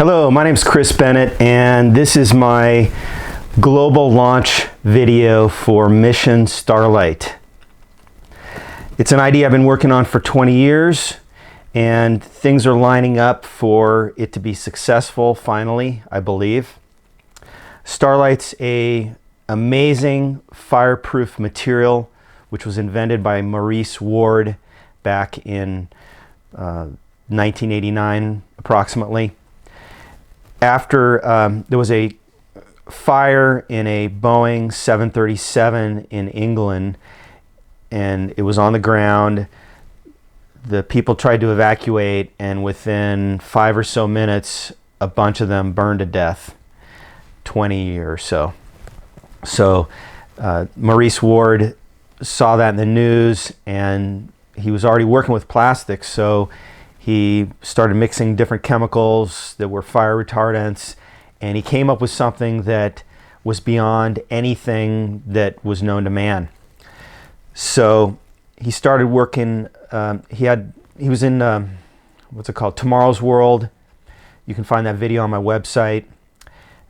Hello, my name is Chris Bennett, and this is my global launch video for mission Starlite. It's an idea I've been working on for 20 years, and things are lining up for it to be successful finally, I believe. Starlite's an amazing fireproof material which was invented by Maurice Ward back in 1989 approximately. After there was a fire in a Boeing 737 in England, and it was on the ground. The people tried to evacuate, and within 5 or so minutes, a bunch of them burned to death, 20 or so. So Maurice Ward saw that in the news, and he was already working with plastics, so he started mixing different chemicals that were fire retardants, and he came up with something that was beyond anything that was known to man. So he started working, he was in, what's it called, Tomorrow's World. You can find that video on my website.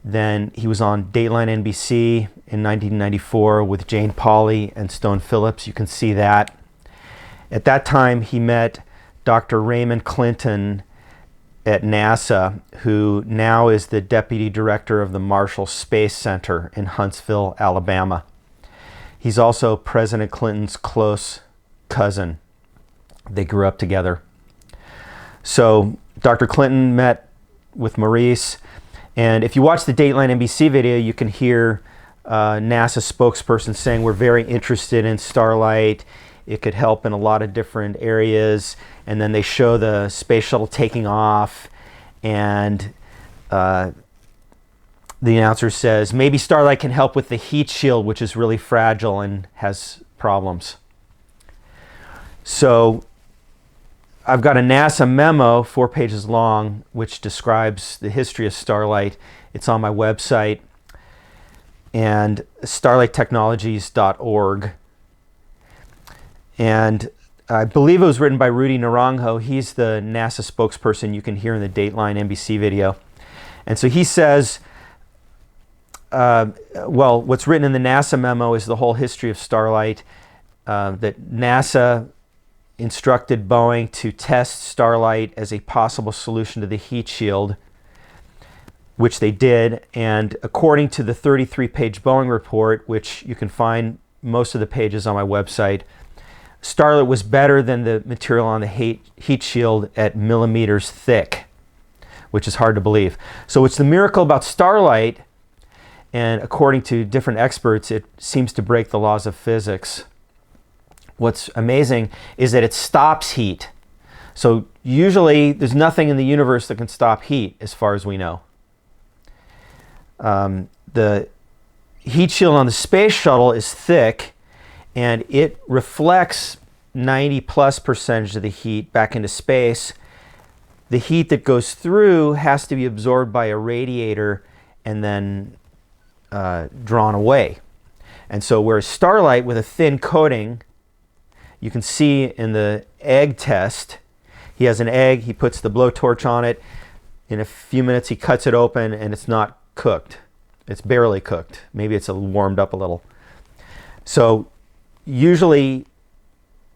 Then he was on Dateline NBC in 1994 with Jane Pauley and Stone Phillips. You can see that. At that time, he met Dr. Raymond Clinton at NASA, who now is the deputy director of the Marshall Space Center in Huntsville, Alabama. He's also President Clinton's close cousin. They grew up together. So Dr. Clinton met with Maurice, and if you watch the Dateline NBC video, you can hear NASA spokesperson saying, "We're very interested in Starlite. It could help in a lot of different areas." And then they show the space shuttle taking off, and the announcer says, "Maybe Starlite can help with the heat shield, which is really fragile and has problems." So I've got a NASA memo, 4 pages long, which describes the history of Starlite. It's on my website, and starlitetechnologies.org. And I believe it was written by Rudy Naranjo. He's the NASA spokesperson you can hear in the Dateline NBC video. And so he says, well, what's written in the NASA memo is the whole history of Starlite, that NASA instructed Boeing to test Starlite as a possible solution to the heat shield, which they did. And according to the 33-page Boeing report, which you can find most of the pages on my website, Starlite was better than the material on the heat shield at millimeters thick, which is hard to believe. So it's the miracle about Starlite, and according to different experts, it seems to break the laws of physics. What's amazing is that it stops heat. So usually there's nothing in the universe that can stop heat, as far as we know. The heat shield on the space shuttle is thick, and it reflects 90+% of the heat back into space. The heat that goes through has to be absorbed by a radiator and then drawn away. And so whereas Starlite with a thin coating, you can see in the egg test, he has an egg, he puts the blowtorch on it, in a few minutes he cuts it open and it's not cooked. It's barely cooked. Maybe it's warmed up a little. So usually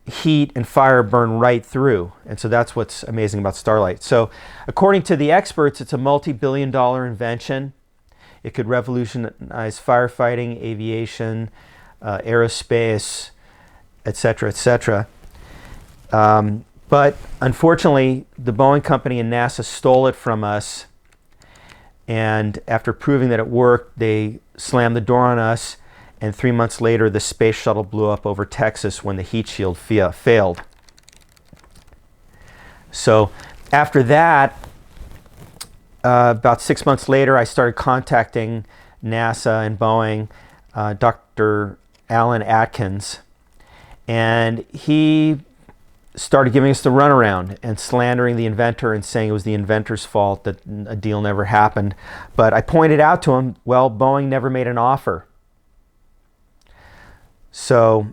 heat and fire burn right through, and so that's what's amazing about Starlite. So according to the experts, it's a multi-billion-dollar invention. It could revolutionize firefighting, aviation, aerospace, etc., etc. But unfortunately, the Boeing company and NASA stole it from us, and after proving that it worked, they slammed the door on us. And 3 months later, the space shuttle blew up over Texas when the heat shield failed. So after that, about 6 months later, I started contacting NASA and Boeing, Dr. Alan Atkins, and he started giving us the runaround and slandering the inventor and saying it was the inventor's fault that a deal never happened. But I pointed out to him, well, Boeing never made an offer. So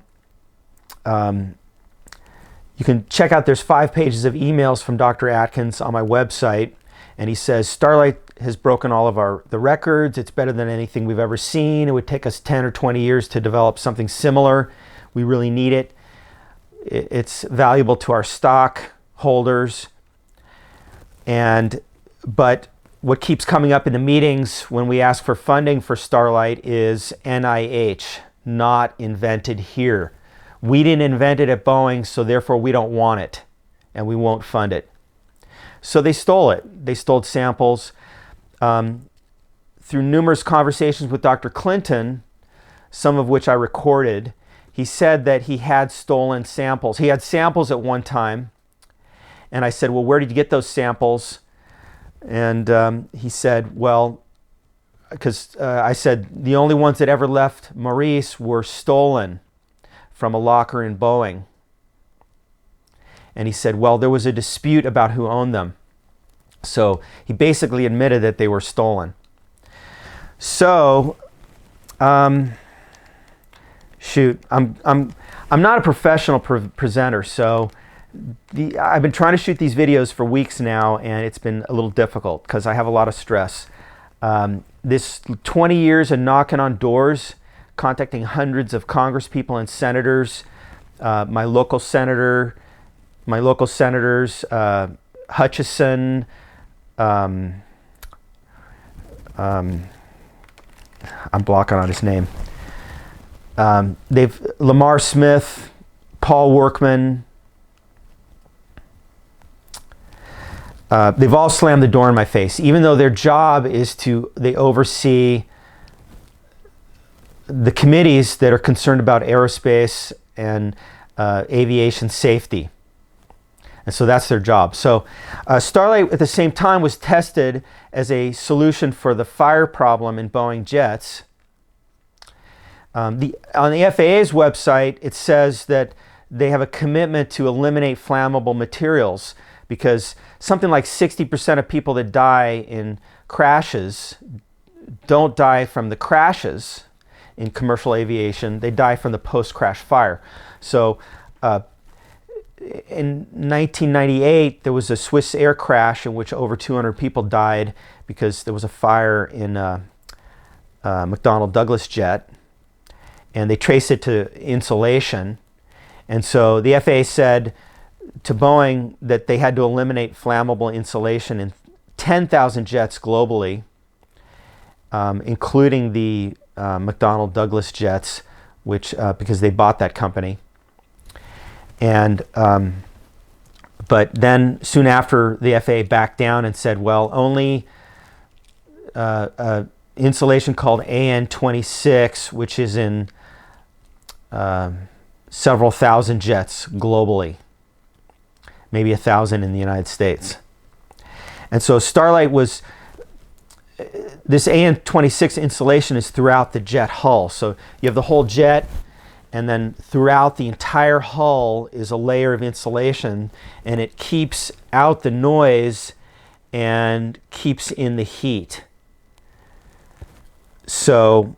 you can check out, there's 5 pages of emails from Dr. Atkins on my website, And he says, Starlite has broken all of the records. It's better than anything we've ever seen. It would take us 10 or 20 years to develop something similar. We really need it. It's valuable to our stock holders. But what keeps coming up in the meetings when we ask for funding for Starlite is NIH, not invented here. We didn't invent it at Boeing, so therefore we don't want it, and we won't fund it. So they stole it. They stole samples. Through numerous conversations with Dr. Clinton, some of which I recorded, he said that he had stolen samples. He had samples at one time, and I said, well, where did you get those samples? And he said, well, because I said the only ones that ever left Maurice were stolen from a locker in Boeing. And he said, well, there was a dispute about who owned them. So he basically admitted that they were stolen. So, shoot, I'm not a professional presenter, so I've been trying to shoot these videos for weeks now, and it's been a little difficult because I have a lot of stress. This 20 years of knocking on doors, contacting hundreds of congresspeople and senators, my local senators, Hutchison, I'm blocking on his name. Lamar Smith, Paul Workman. They've all slammed the door in my face, even though their job is they oversee the committees that are concerned about aerospace and aviation safety. And so that's their job. So Starlite at the same time was tested as a solution for the fire problem in Boeing jets. On the FAA's website, it says that they have a commitment to eliminate flammable materials because something like 60% of people that die in crashes don't die from the crashes in commercial aviation. They die from the post-crash fire. So in 1998, there was a Swiss air crash in which over 200 people died because there was a fire in a McDonnell Douglas jet, and they traced it to insulation. And so the FAA said to Boeing that they had to eliminate flammable insulation in 10,000 jets globally, including the McDonnell Douglas jets, which because they bought that company. And but then soon after, the FAA backed down and said, well, only insulation called AN26, which is in several thousand jets globally, maybe 1,000 in the United States. And so Starlite was, this AN26 insulation is throughout the jet hull. So you have the whole jet, and then throughout the entire hull is a layer of insulation, and it keeps out the noise and keeps in the heat. So,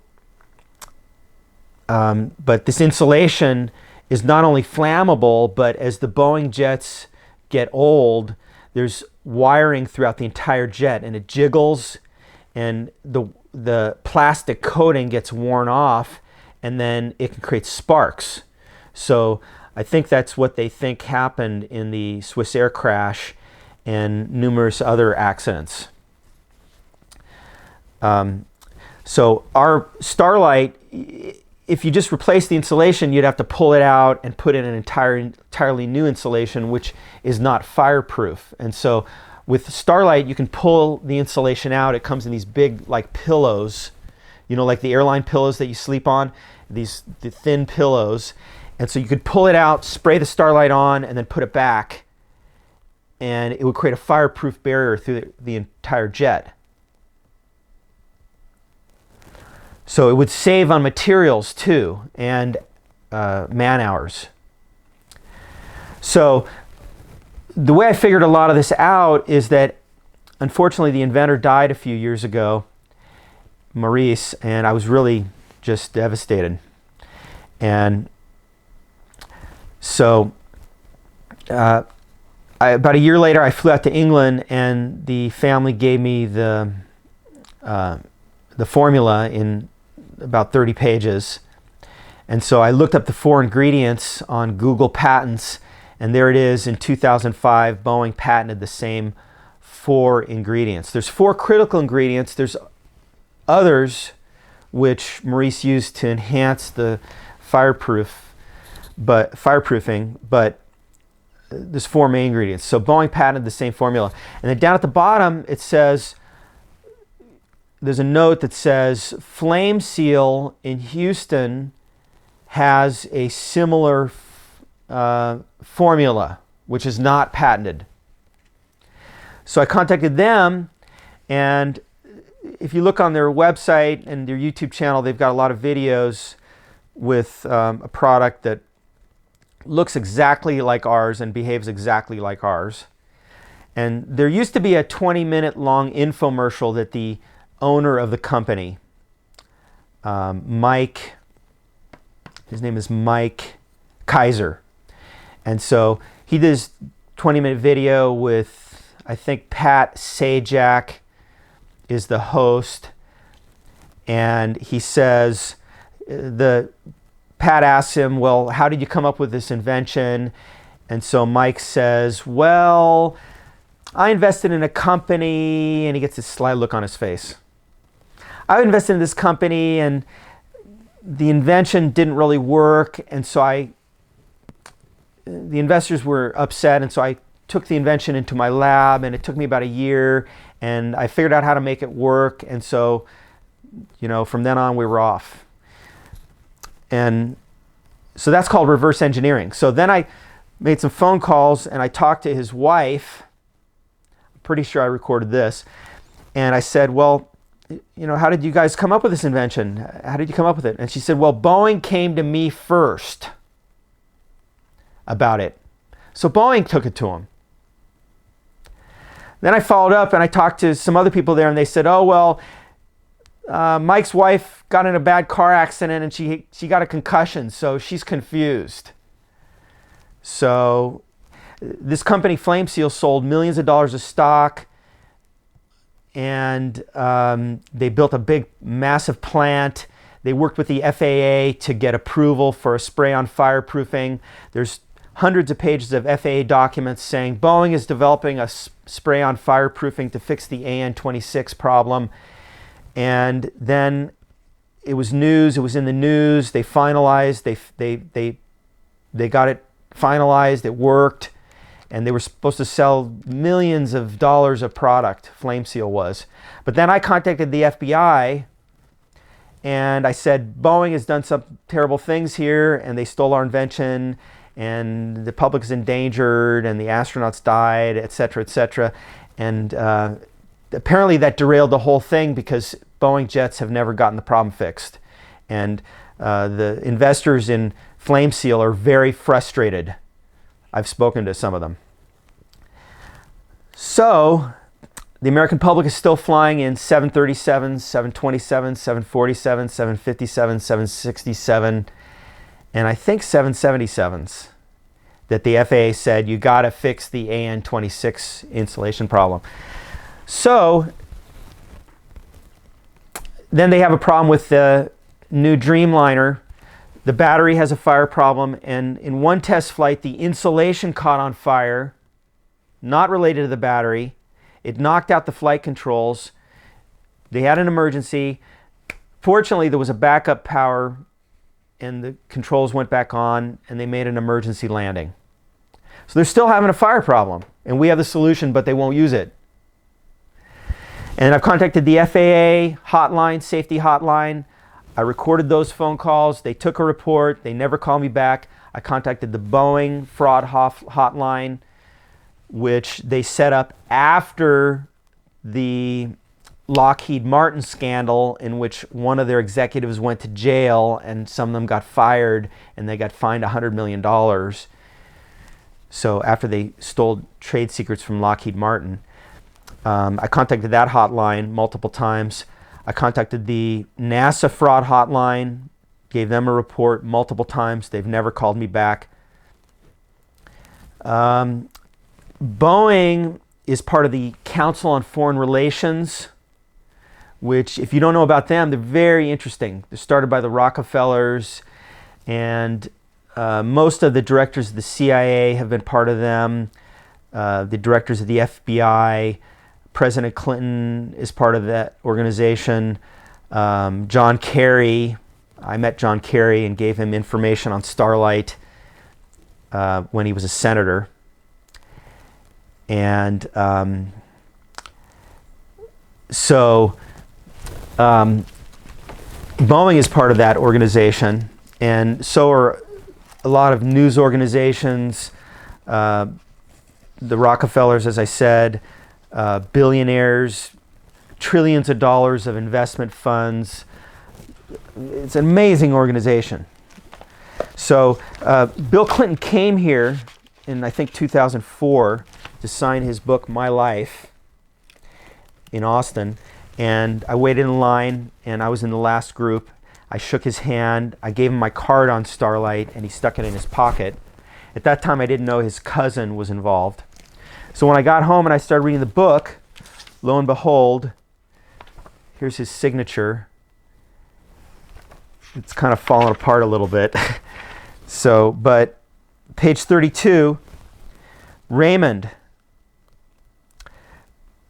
but this insulation is not only flammable, but as the Boeing jets get old, there's wiring throughout the entire jet, and it jiggles, and the plastic coating gets worn off, and then it can create sparks. So I think that's what they think happened in the Swiss air crash and numerous other accidents. So our Starlite, if you just replace the insulation, you'd have to pull it out and put in an entirely new insulation, which is not fireproof. And so with Starlite, you can pull the insulation out. It comes in these big, like, pillows, you know, like the airline pillows that you sleep on, the thin pillows. And so you could pull it out, spray the Starlite on, and then put it back, and it would create a fireproof barrier through the entire jet. So it would save on materials too, and man hours. So the way I figured a lot of this out is that, unfortunately, the inventor died a few years ago, Maurice, and I was really just devastated. And so I about a year later, I flew out to England, and the family gave me the formula in about 30 pages. And so I looked up the 4 ingredients on Google Patents, and there it is. In 2005, Boeing patented the same 4 ingredients. There's 4 critical ingredients. There's others which Maurice used to enhance the fireproofing, but there's 4 main ingredients. So Boeing patented the same formula. And then down at the bottom, it says, there's a note that says, Flame Seal in Houston has a similar formula, which is not patented. So I contacted them, and if you look on their website and their YouTube channel, they've got a lot of videos with a product that looks exactly like ours and behaves exactly like ours. And there used to be a 20-minute long infomercial that the owner of the company, Mike, his name is Mike Kaiser. And so he did this 20-minute video with, I think Pat Sajak is the host. And he says, Pat asks him, well, how did you come up with this invention? And so Mike says, well, I invested in a company, and he gets this sly look on his face. I invested in this company, and the invention didn't really work, and so the investors were upset, and so I took the invention into my lab, and it took me about a year, and I figured out how to make it work, and so, from then on we were off. And so that's called reverse engineering. So then I made some phone calls, and I talked to his wife. I'm pretty sure I recorded this, and I said, well, how did you guys come up with this invention? How did you come up with it? And she said, well, Boeing came to me first about it. So Boeing took it to him. Then I followed up, and I talked to some other people there, and they said, oh, well, Mike's wife got in a bad car accident, and she got a concussion, so she's confused. So this company, Flame Seal, sold millions of dollars of stock, and they built a big, massive plant. They worked with the FAA to get approval for a spray-on fireproofing. There's hundreds of pages of FAA documents saying Boeing is developing a spray-on fireproofing to fix the AN-26 problem. And then it was news. It was in the news. They finalized. They got it finalized. It worked. And they were supposed to sell millions of dollars of product, Flame Seal was. But then I contacted the FBI, and I said, Boeing has done some terrible things here, and they stole our invention, and the public is endangered, and the astronauts died, et cetera, et cetera. And apparently that derailed the whole thing, because Boeing jets have never gotten the problem fixed. And the investors in Flame Seal are very frustrated. I've spoken to some of them. So the American public is still flying in 737s, 727s, 747s, 757s, 767, and I think 777s that the FAA said you got to fix the AN-26 installation problem. So then they have a problem with the new Dreamliner. The battery has a fire problem, and in one test flight, the insulation caught on fire, not related to the battery. It knocked out the flight controls. They had an emergency. Fortunately, there was a backup power, and the controls went back on, and they made an emergency landing. So they're still having a fire problem, and we have the solution, but they won't use it. And I've contacted the FAA hotline, safety hotline. I recorded those phone calls. They took a report. They never called me back. I contacted the Boeing fraud hotline, which they set up after the Lockheed Martin scandal, in which one of their executives went to jail and some of them got fired, and they got fined $100 million. So after they stole trade secrets from Lockheed Martin, I contacted that hotline multiple times. I contacted the NASA fraud hotline, gave them a report multiple times. They've never called me back. Boeing is part of the Council on Foreign Relations, which, if you don't know about them, they're very interesting. They're started by the Rockefellers, and most of the directors of the CIA have been part of them. The directors of the FBI, President Clinton is part of that organization. John Kerry, I met John Kerry and gave him information on Starlite when he was a senator. And Boeing is part of that organization, and so are a lot of news organizations. The Rockefellers, as I said, billionaires, trillions of dollars of investment funds. It's an amazing organization. So Bill Clinton came here in, I think, 2004 to sign his book, My Life, in Austin. And I waited in line, and I was in the last group. I shook his hand. I gave him my card on Starlite, and he stuck it in his pocket. At that time, I didn't know his cousin was involved. So when I got home and I started reading the book, lo and behold, here's his signature. It's kind of fallen apart a little bit. But page 32, Raymond,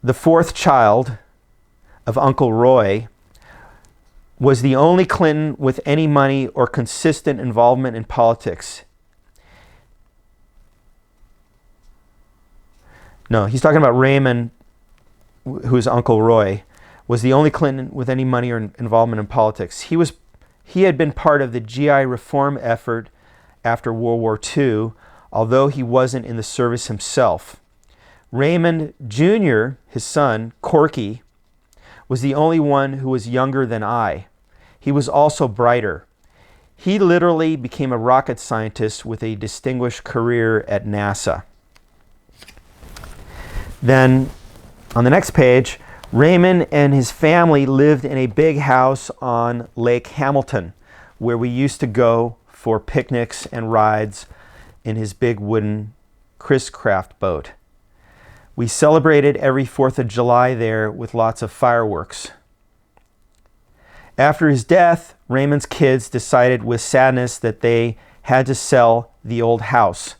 the fourth child of Uncle Roy, was the only Clinton with any money or consistent involvement in politics. No, he's talking about Raymond, who is Uncle Roy, was the only Clinton with any money or involvement in politics. He had been part of the GI reform effort after World War II, although he wasn't in the service himself. Raymond Jr., his son, Corky, was the only one who was younger than I. He was also brighter. He literally became a rocket scientist with a distinguished career at NASA. Then, on the next page, Raymond and his family lived in a big house on Lake Hamilton, where we used to go for picnics and rides in his big wooden Chris Craft boat. We celebrated every 4th of July there with lots of fireworks. After his death, Raymond's kids decided with sadness that they had to sell the old house.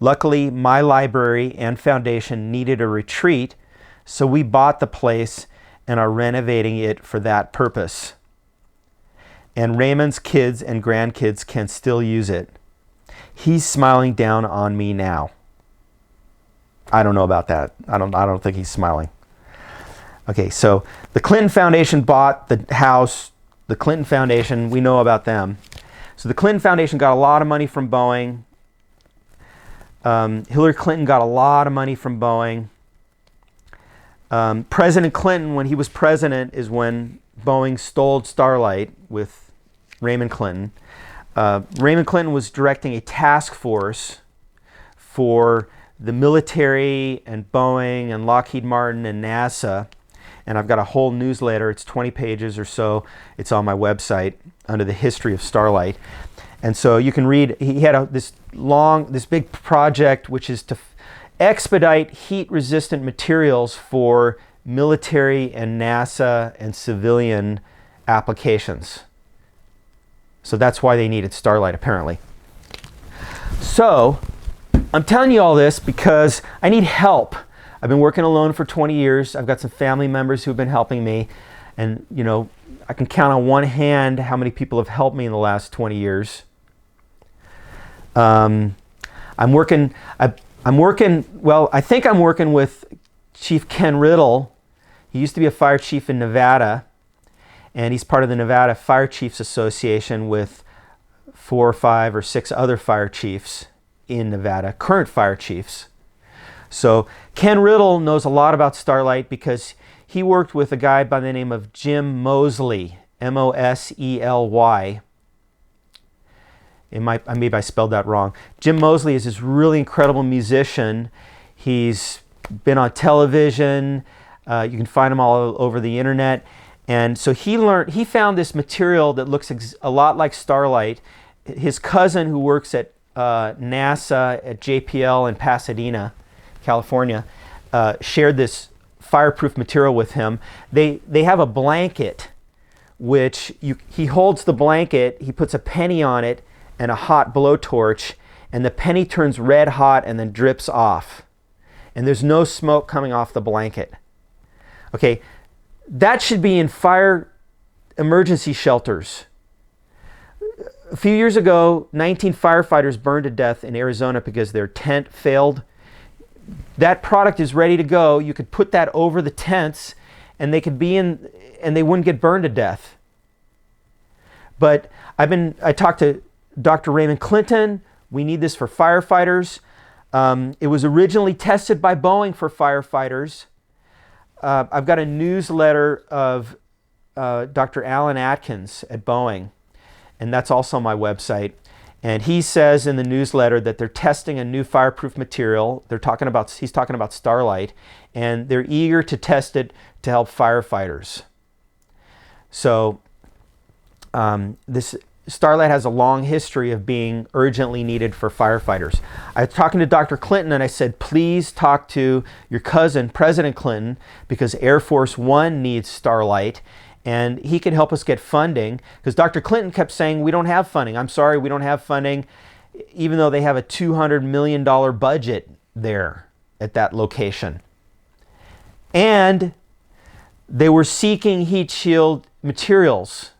Luckily, my library and foundation needed a retreat, so we bought the place and are renovating it for that purpose. And Raymond's kids and grandkids can still use it. He's smiling down on me now. I don't know about that. I don't think he's smiling. Okay, so the Clinton Foundation bought the house. The Clinton Foundation, we know about them. So the Clinton Foundation got a lot of money from Boeing. Hillary Clinton got a lot of money from Boeing. President Clinton, when he was president, is when Boeing stole Starlite with Raymond Clinton. Raymond Clinton was directing a task force for the military and Boeing and Lockheed Martin and NASA. And I've got a whole newsletter. It's 20 pages or so. It's on my website under the history of Starlite. And so you can read, he had this big project, which is to expedite heat-resistant materials for military and NASA and civilian applications. So that's why they needed Starlite, apparently. So I'm telling you all this because I need help. I've been working alone for 20 years. I've got some family members who've been helping me. And, you know, I can count on one hand how many people have helped me in the last 20 years. I'm working with Chief Ken Riddle. He used to be a fire chief in Nevada, and he's part of the Nevada Fire Chiefs Association with 4 or 5 or 6 other fire chiefs in Nevada, current fire chiefs. So Ken Riddle knows a lot about Starlite because he worked with a guy by the name of Jim Moseley, M-O-S-E-L-Y. Maybe I spelled that wrong. Jim Moseley is this really incredible musician. He's been on television. You can find him all over the internet. And so he found this material that looks a lot like Starlite. His cousin, who works at NASA at JPL in Pasadena, California, shared this fireproof material with him. They have a blanket, which he holds the blanket, he puts a penny on it and a hot blowtorch, and the penny turns red hot and then drips off. And there's no smoke coming off the blanket. Okay, that should be in fire emergency shelters. A few years ago, 19 firefighters burned to death in Arizona because their tent failed. That product is ready to go. You could put that over the tents and they could be in, and they wouldn't get burned to death. But I talked to Dr. Raymond Clinton. We need this for firefighters. It was originally tested by Boeing for firefighters. I've got a newsletter of Dr. Alan Atkins at Boeing, and that's also on my website. And he says in the newsletter that they're testing a new fireproof material. He's talking about Starlite, and they're eager to test it to help firefighters. So this Starlite has a long history of being urgently needed for firefighters. I was talking to Dr. Clinton and I said, please talk to your cousin, President Clinton, because Air Force One needs Starlite and he can help us get funding, because Dr. Clinton kept saying, we don't have funding. I'm sorry, we don't have funding, even though they have a $200 million budget there at that location. And they were seeking heat shield materials.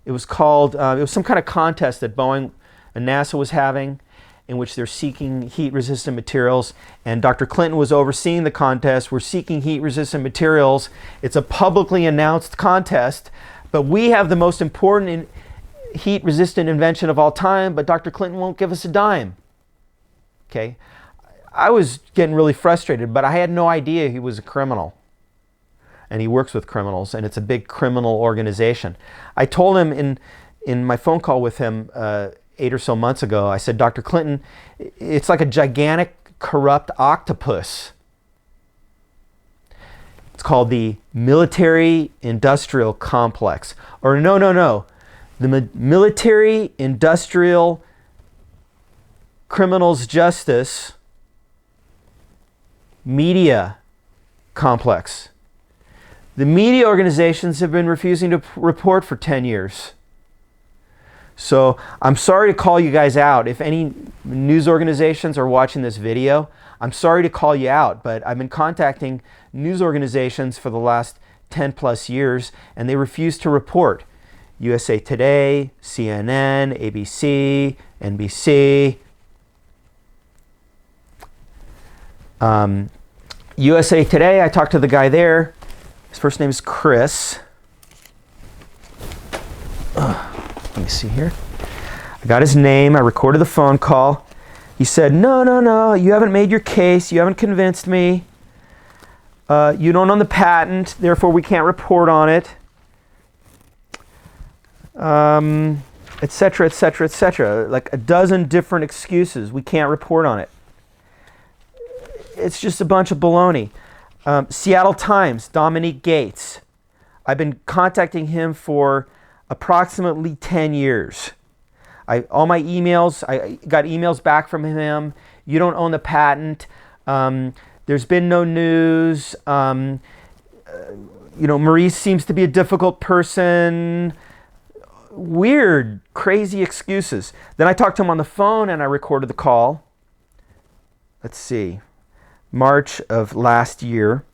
It was called, it was some kind of contest that Boeing and NASA was having in which they're seeking heat-resistant materials, and Dr. Clinton was overseeing the contest. We're seeking heat-resistant materials. It's a publicly announced contest, but we have the most important heat-resistant invention of all time, but Dr. Clinton won't give us a dime. Okay? I was getting really frustrated, but I had no idea he was a criminal. And he works with criminals, and it's a big criminal organization. I told him in my phone call with him 8 or so months ago, I said, Dr. Clinton, it's like a gigantic corrupt octopus. It's called the military-industrial complex. Or no. The military-industrial criminals justice media complex. The media organizations have been refusing to report for 10 years. So I'm sorry to call you guys out. If any news organizations are watching this video, I'm sorry to call you out, but I've been contacting news organizations for the last 10 plus years, and they refuse to report. USA Today, CNN, ABC, NBC. USA Today, I talked to the guy there. His first name is Chris. Let me see here. I got his name. I recorded the phone call. He said, no, you haven't made your case. You haven't convinced me. You don't own the patent, therefore we can't report on it. Etc., etc., etc. Like a dozen different excuses. We can't report on it. It's just a bunch of baloney. Seattle Times, Dominique Gates. I've been contacting him for approximately 10 years. All my emails, I got emails back from him. You don't own the patent. There's been no news. Maurice seems to be a difficult person. Weird, crazy excuses. Then I talked to him on the phone and I recorded the call. Let's see. March of last year,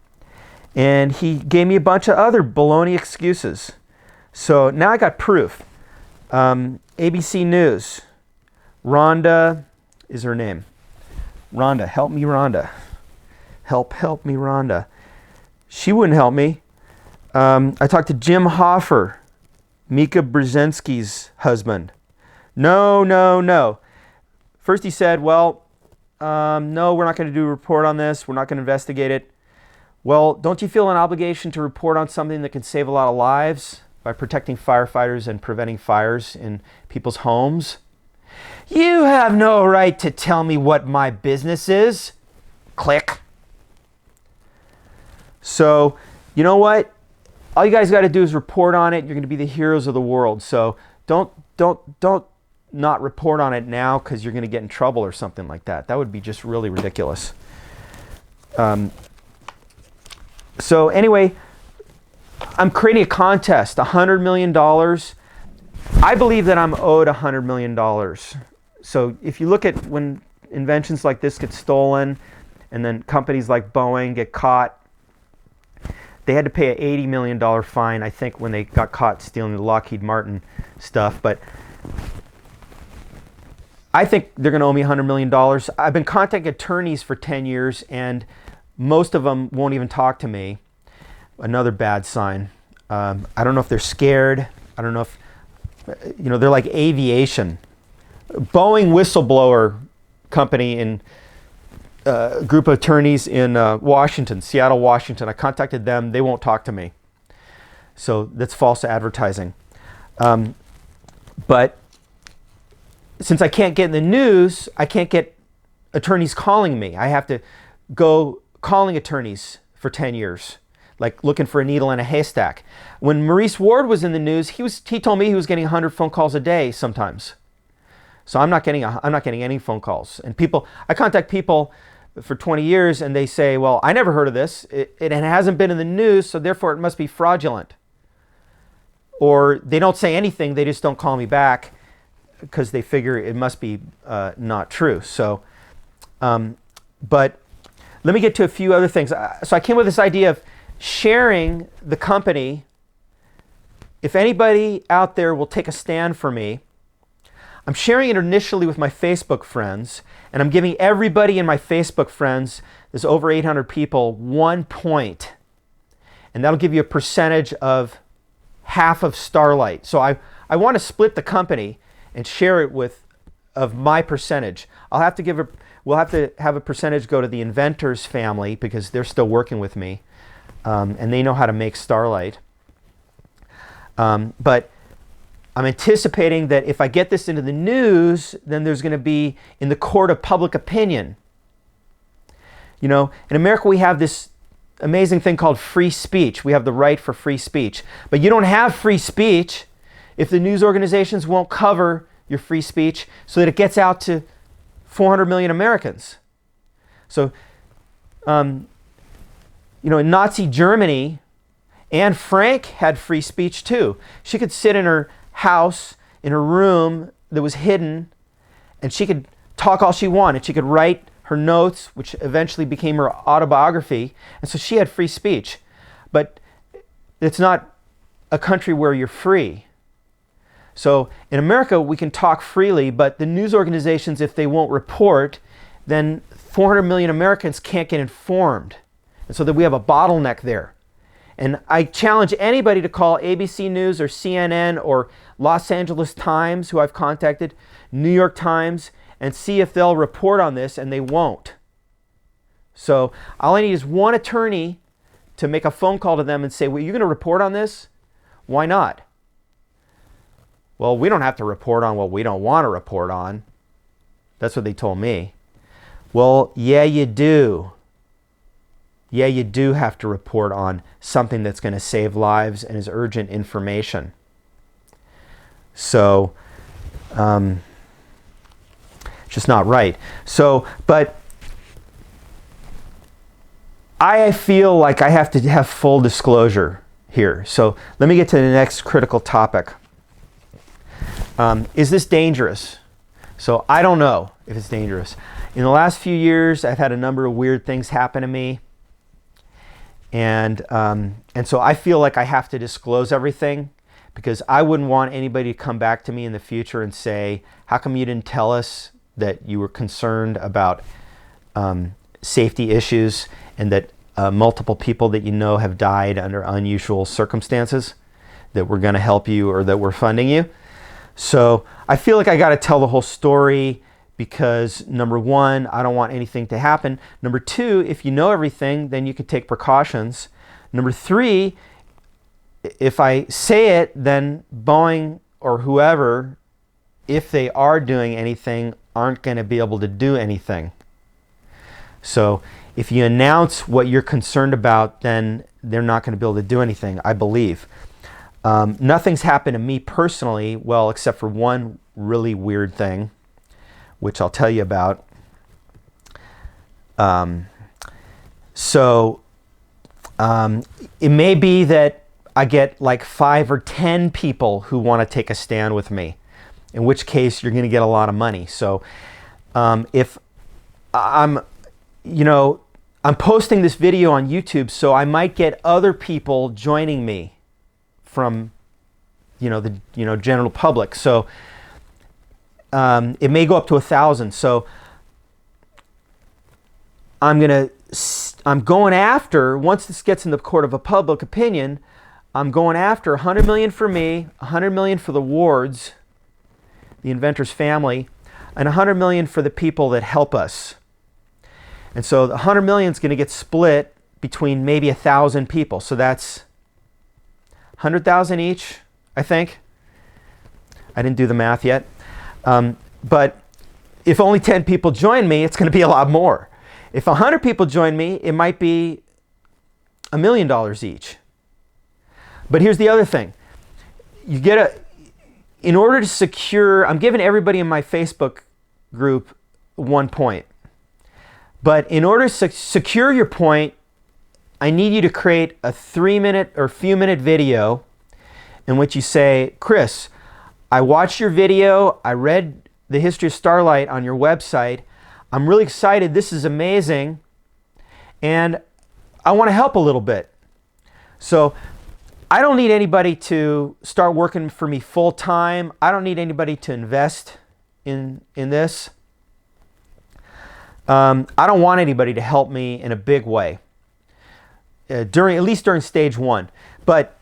and he gave me a bunch of other baloney excuses. So now I got proof. ABC News. Rhonda is her name. Rhonda, help me, Rhonda. Help me, Rhonda. She wouldn't help me. I talked to Jim Hoffer, Mika Brzezinski's husband. No. First he said, well, no, we're not going to do a report on this. We're not going to investigate it. Well, don't you feel an obligation to report on something that can save a lot of lives by protecting firefighters and preventing fires in people's homes? You have no right to tell me what my business is. Click. So, you know what? All you guys got to do is report on it. You're going to be the heroes of the world. So don't not report on it now because you're going to get in trouble or something like that. That would be just really ridiculous. So anyway, I'm creating a contest, $100 million. I believe that I'm owed $100 million. So if you look at when inventions like this get stolen, and then companies like Boeing get caught, they had to pay an $80 million fine, I think, when they got caught stealing the Lockheed Martin stuff. But I think they're going to owe me $100 million. I've been contacting attorneys for 10 years, and most of them won't even talk to me. Another bad sign. I don't know if they're scared. I don't know if, they're like aviation. Boeing whistleblower company in a group of attorneys in Washington, Seattle, Washington. I contacted them. They won't talk to me. So that's false advertising. But since I can't get in the news, I can't get attorneys calling me. I have to go calling attorneys for 10 years, like looking for a needle in a haystack. When Maurice Ward was in the news, he told me he was getting 100 phone calls a day sometimes. So I'm not getting any phone calls. And I contact people for 20 years, and they say, well, I never heard of this. It hasn't been in the news, so therefore it must be fraudulent. Or they don't say anything, they just don't call me back because they figure it must be not true. So, but let me get to a few other things. So I came with this idea of sharing the company. If anybody out there will take a stand for me, I'm sharing it initially with my Facebook friends, and I'm giving everybody in my Facebook friends, there's over 800 people, 1 point. And that'll give you a percentage of half of Starlite. So I want to split the company and share it of my percentage. We'll have to have a percentage go to the inventors family because they're still working with me, and they know how to make Starlite. But I'm anticipating that if I get this into the news, then there's going to be in the court of public opinion. In America we have this amazing thing called free speech. We have the right for free speech. But you don't have free speech if the news organizations won't cover your free speech so that it gets out to 400 million Americans. So, in Nazi Germany, Anne Frank had free speech too. She could sit in her house, in her room that was hidden, and she could talk all she wanted. She could write her notes, which eventually became her autobiography, and so she had free speech. But it's not a country where you're free. So in America, we can talk freely, but the news organizations, if they won't report, then 400 million Americans can't get informed. And so that we have a bottleneck there. And I challenge anybody to call ABC News or CNN or Los Angeles Times, who I've contacted, New York Times, and see if they'll report on this, and they won't. So all I need is one attorney to make a phone call to them and say, well, you're going to report on this? Why not? Well, we don't have to report on what we don't want to report on. That's what they told me. Well, yeah, you do. Yeah, you do have to report on something that's going to save lives and is urgent information. So, it's just not right. So, but I feel like I have to have full disclosure here. So let me get to the next critical topic. Is this dangerous? So I don't know if it's dangerous. In the last few years, I've had a number of weird things happen to me. And so I feel like I have to disclose everything because I wouldn't want anybody to come back to me in the future and say, how come you didn't tell us that you were concerned about safety issues and that multiple people that you know have died under unusual circumstances, that we're going to help you or that we're funding you? So I feel like I got to tell the whole story because, number one, I don't want anything to happen. Number two, if you know everything, then you can take precautions. Number three, if I say it, then Boeing or whoever, if they are doing anything, aren't going to be able to do anything. So if you announce what you're concerned about, then they're not going to be able to do anything, I believe. Nothing's happened to me personally, well, except for one really weird thing, which I'll tell you about. So it may be that I get like 5 or 10 people who want to take a stand with me, in which case you're going to get a lot of money. So if I'm posting this video on YouTube, so I might get other people joining me from the general public. So it may go up to 1,000. So I'm going after, once this gets in the court of a public opinion, I'm going after 100 million for me, 100 million for the wards, the inventor's family, and 100 million for the people that help us. And so the 100 million is going to get split between maybe 1,000 people. So that's 100,000 each, I think. I didn't do the math yet. But if only 10 people join me, it's going to be a lot more. If 100 people join me, it might be $1 million each. But here's the other thing. In order to secure, I'm giving everybody in my Facebook group 1 point. But in order to secure your point, I need you to create a 3-minute or few minute video in which you say, Chris, I watched your video, I read the history of Starlite on your website, I'm really excited, this is amazing, and I want to help a little bit. So I don't need anybody to start working for me full time. I don't need anybody to invest in this. I don't want anybody to help me in a big way, at least during stage 1. But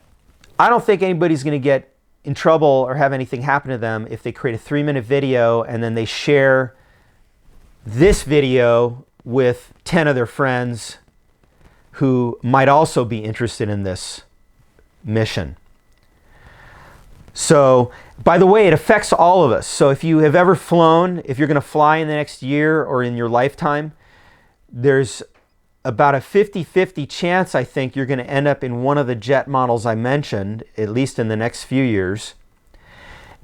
I don't think anybody's going to get in trouble or have anything happen to them if they create a 3-minute video and then they share this video with 10 of their friends who might also be interested in this mission. So, by the way, it affects all of us. So if you have ever flown, if you're going to fly in the next year or in your lifetime, there's about a 50-50 chance, I think, you're going to end up in one of the jet models I mentioned, at least in the next few years.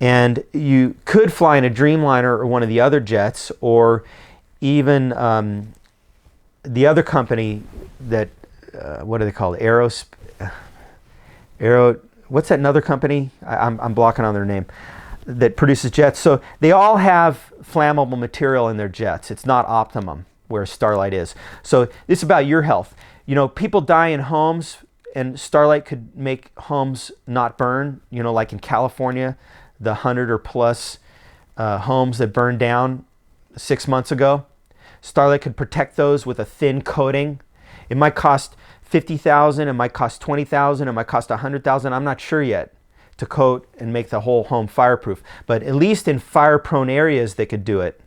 And you could fly in a Dreamliner or one of the other jets, or even the other company that, what are they called? What's that another company? I'm blocking on their name, that produces jets. So they all have flammable material in their jets. It's not optimum where Starlite is. So this is about your health. People die in homes, and Starlite could make homes not burn. Like in California, the 100 or plus homes that burned down 6 months ago. Starlite could protect those with a thin coating. It might cost $50,000, it might cost $20,000, it might cost $100,000. I'm not sure yet to coat and make the whole home fireproof. But at least in fire-prone areas, they could do it.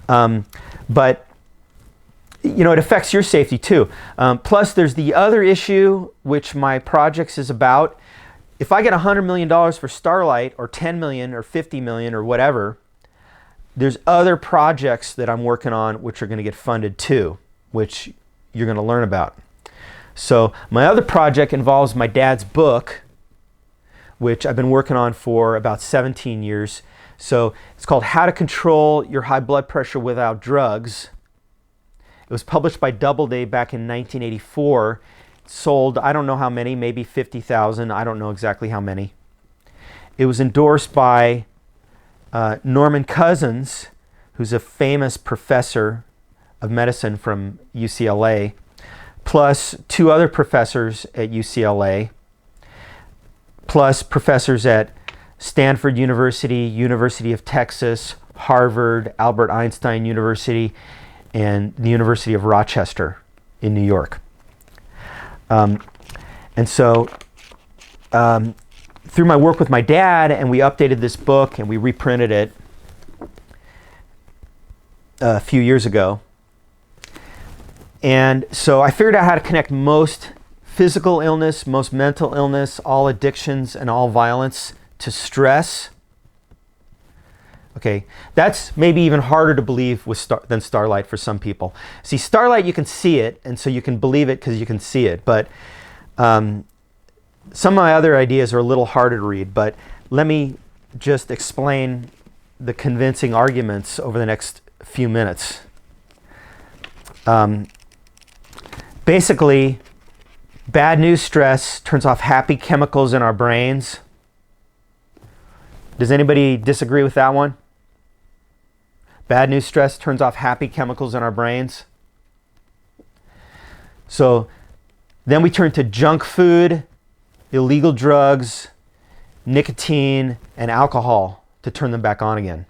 But it affects your safety too. Plus, there's the other issue, which my projects is about. If I get $100 million for Starlite, or 10 million, or 50 million, or whatever, there's other projects that I'm working on which are going to get funded too, which you're going to learn about. So my other project involves my dad's book, which I've been working on for about 17 years. So it's called How to Control Your High Blood Pressure Without Drugs. It was published by Doubleday back in 1984. It sold, I don't know how many, maybe 50,000. I don't know exactly how many. It was endorsed by Norman Cousins, who's a famous professor of medicine from UCLA, plus 2 other professors at UCLA, plus professors at Stanford University, University of Texas, Harvard, Albert Einstein University, and the University of Rochester in New York. And so through my work with my dad, and we updated this book and we reprinted it a few years ago. And so I figured out how to connect most physical illness, most mental illness, all addictions, and all violence to stress. Okay, that's maybe even harder to believe than Starlite for some people. See, Starlite, you can see it, and so you can believe it because you can see it. But some of my other ideas are a little harder to read. But let me just explain the convincing arguments over the next few minutes. Basically, bad news stress turns off happy chemicals in our brains. Does anybody disagree with that one? Bad news stress turns off happy chemicals in our brains. So then we turn to junk food, illegal drugs, nicotine, and alcohol to turn them back on again.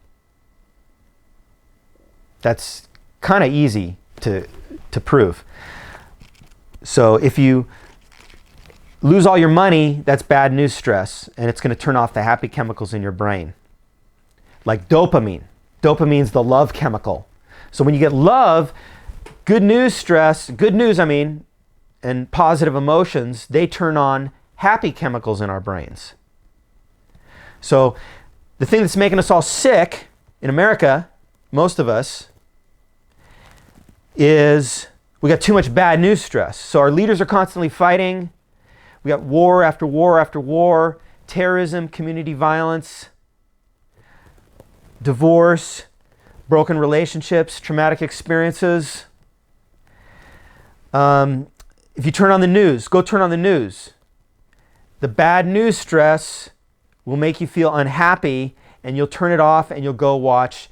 That's kind of easy to prove. So if you lose all your money, that's bad news stress, and it's going to turn off the happy chemicals in your brain. Like dopamine. Dopamine's the love chemical. So when you get love, good news, and positive emotions, they turn on happy chemicals in our brains. So the thing that's making us all sick in America, most of us, is we got too much bad news stress. So our leaders are constantly fighting. We got war after war after war, terrorism, community violence, divorce, broken relationships, traumatic experiences. If you turn on the news, go turn on the news. The bad news stress will make you feel unhappy, and you'll turn it off and you'll go watch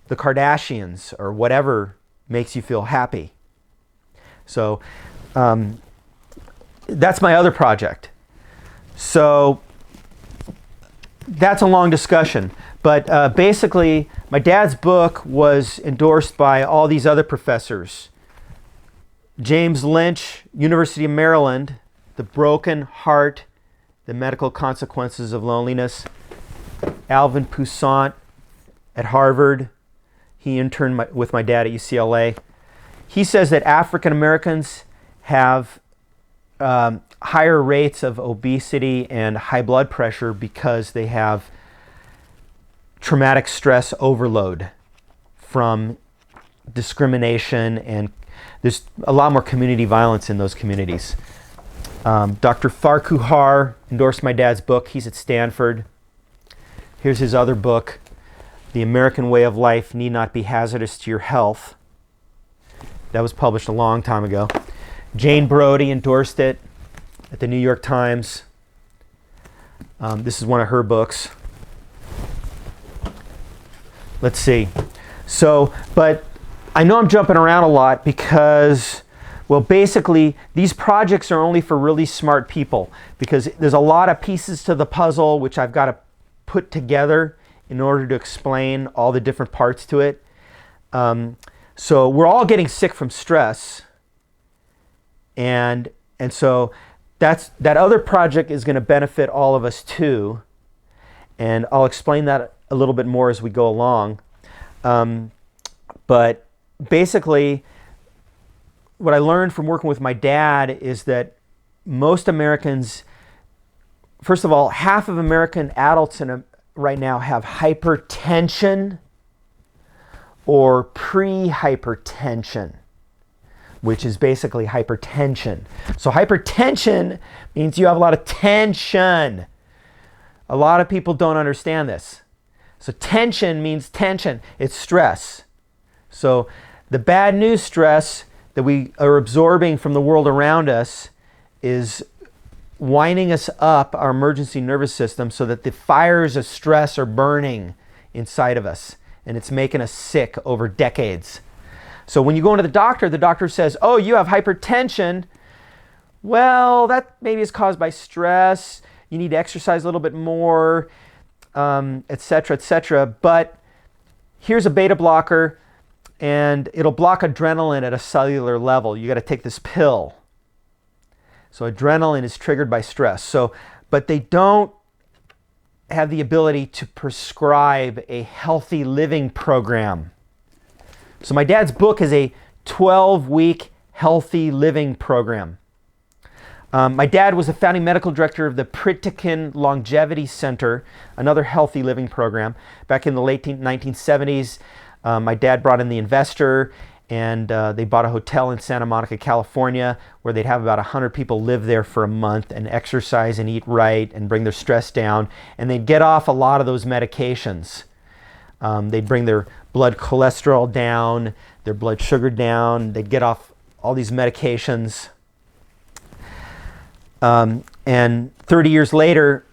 the Kardashians or whatever makes you feel happy. So that's my other project. So that's a long discussion. But basically, my dad's book was endorsed by all these other professors. James Lynch, University of Maryland, The Broken Heart, The Medical Consequences of Loneliness. Alvin Poussaint at Harvard. He interned with my dad at UCLA. He says that African Americans have higher rates of obesity and high blood pressure because they have traumatic stress overload from discrimination, and there's a lot more community violence in those communities. Dr. Farquhar endorsed my dad's book. He's at Stanford. Here's his other book, The American Way of Life Need Not Be Hazardous to Your Health. That was published a long time ago. Jane Brody endorsed it at the New York Times. This is one of her books. Let's see. So, but I know I'm jumping around a lot because, well, basically, these projects are only for really smart people because there's a lot of pieces to the puzzle which I've got to put together in order to explain all the different parts to it. So we're all getting sick from stress, and so that other project is going to benefit all of us too, and I'll explain that a little bit more as we go along. But basically, what I learned from working with my dad is that most Americans, first of all, half of American adults right now have hypertension or pre-hypertension, which is basically hypertension. So hypertension means you have a lot of tension. A lot of people don't understand this. So tension means tension. It's stress. So the bad news stress that we are absorbing from the world around us is winding us up, our emergency nervous system, so that the fires of stress are burning inside of us, and it's making us sick over decades. So when you go into the doctor says, oh, you have hypertension. Well, that maybe is caused by stress. You need to exercise a little bit more, etc., etc. But here's a beta blocker, and it'll block adrenaline at a cellular level. You got to take this pill. So adrenaline is triggered by stress. So, but they don't have the ability to prescribe a healthy living program. So my dad's book is a 12-week healthy living program. My dad was the founding medical director of the Pritikin Longevity Center, another healthy living program. Back in the late 1970s, my dad brought in the investor, and they bought a hotel in Santa Monica, California, where they'd have about 100 people live there for a month and exercise and eat right and bring their stress down. And they'd get off a lot of those medications. They'd bring their blood cholesterol down, their blood sugar down. They'd get off all these medications. And 30 years later,